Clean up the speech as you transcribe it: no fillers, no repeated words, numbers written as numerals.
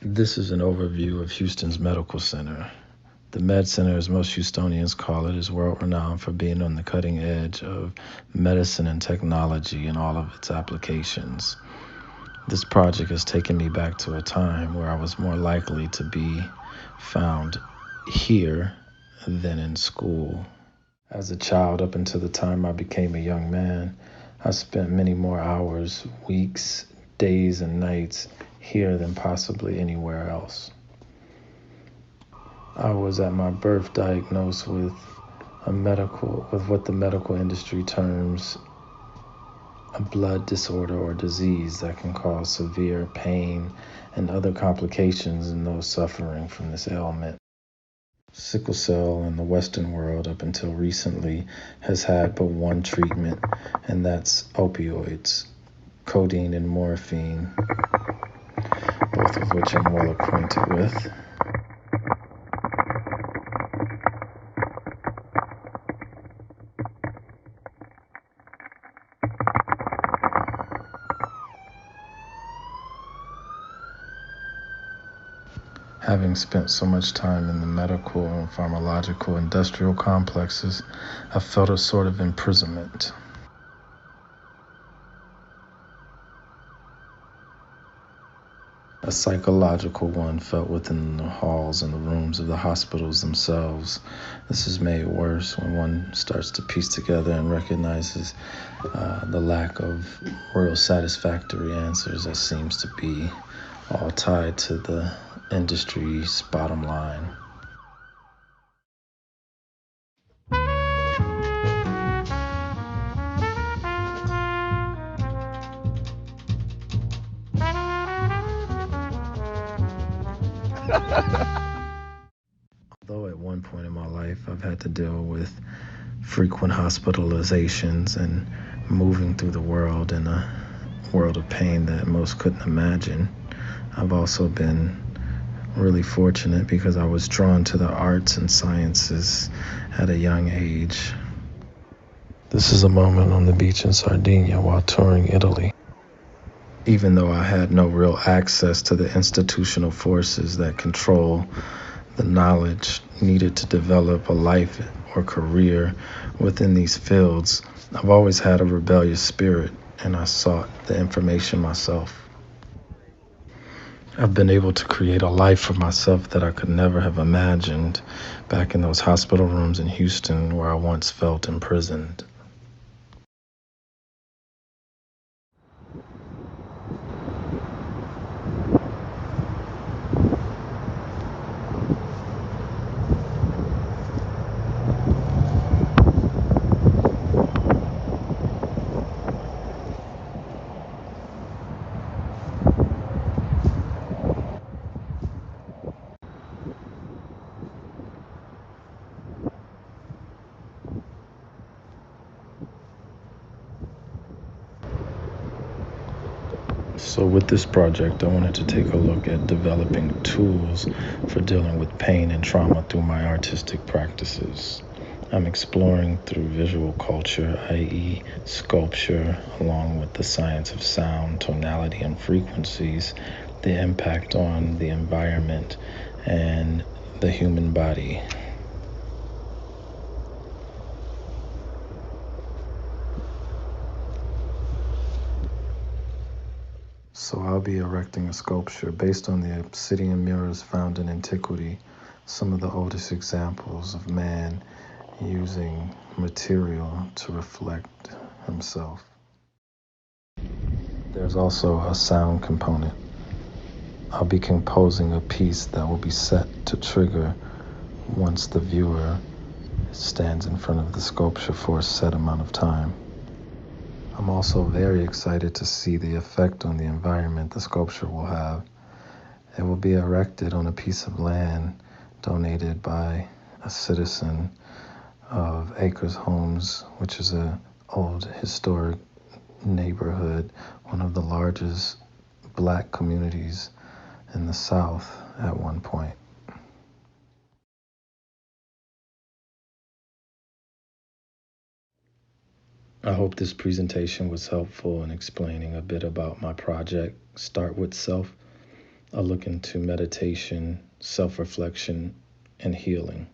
This is an overview of Houston's medical center. The Med Center, as most Houstonians call it, is world-renowned for being on the cutting edge of medicine and technology in all of its applications. This project has taken me back to a time where I was more likely to be found here than in school. As a child, up until the time I became a young man, I spent many more hours, weeks, days, and nights here than possibly anywhere else. I was at my birth diagnosed with what the medical industry terms a blood disorder or disease that can cause severe pain and other complications in those suffering from this ailment. Sickle cell in the Western world up until recently has had but one treatment, and that's opioids, codeine and morphine, both of which I'm well acquainted with. Having spent so much time in the medical and pharmacological industrial complexes, I felt a sort of imprisonment. A psychological one felt within the halls and the rooms of the hospitals themselves. This is made worse when one starts to piece together and recognizes the lack of real satisfactory answers that seems to be all tied to the industry's bottom line. Although at one point in my life I've had to deal with frequent hospitalizations and moving through the world in a world of pain that most couldn't imagine, I've also been really fortunate because I was drawn to the arts and sciences at a young age. This is a moment on the beach in Sardinia while touring Italy. Even though I had no real access to the institutional forces that control the knowledge needed to develop a life or career within these fields, I've always had a rebellious spirit, and I sought the information myself. I've been able to create a life for myself that I could never have imagined back in those hospital rooms in Houston where I once felt imprisoned. So with this project, I wanted to take a look at developing tools for dealing with pain and trauma through my artistic practices. I'm exploring through visual culture, i.e. sculpture, along with the science of sound, tonality, and frequencies, the impact on the environment and the human body. So I'll be erecting a sculpture based on the obsidian mirrors found in antiquity, some of the oldest examples of man using material to reflect himself. There's also a sound component. I'll be composing a piece that will be set to trigger once the viewer stands in front of the sculpture for a set amount of time. I'm also very excited to see the effect on the environment the sculpture will have. It will be erected on a piece of land donated by a citizen of Acres Homes, which is an old historic neighborhood, one of the largest Black communities in the South at one point. I hope this presentation was helpful in explaining a bit about my project, Start With Self. a look into meditation, self reflection, and healing.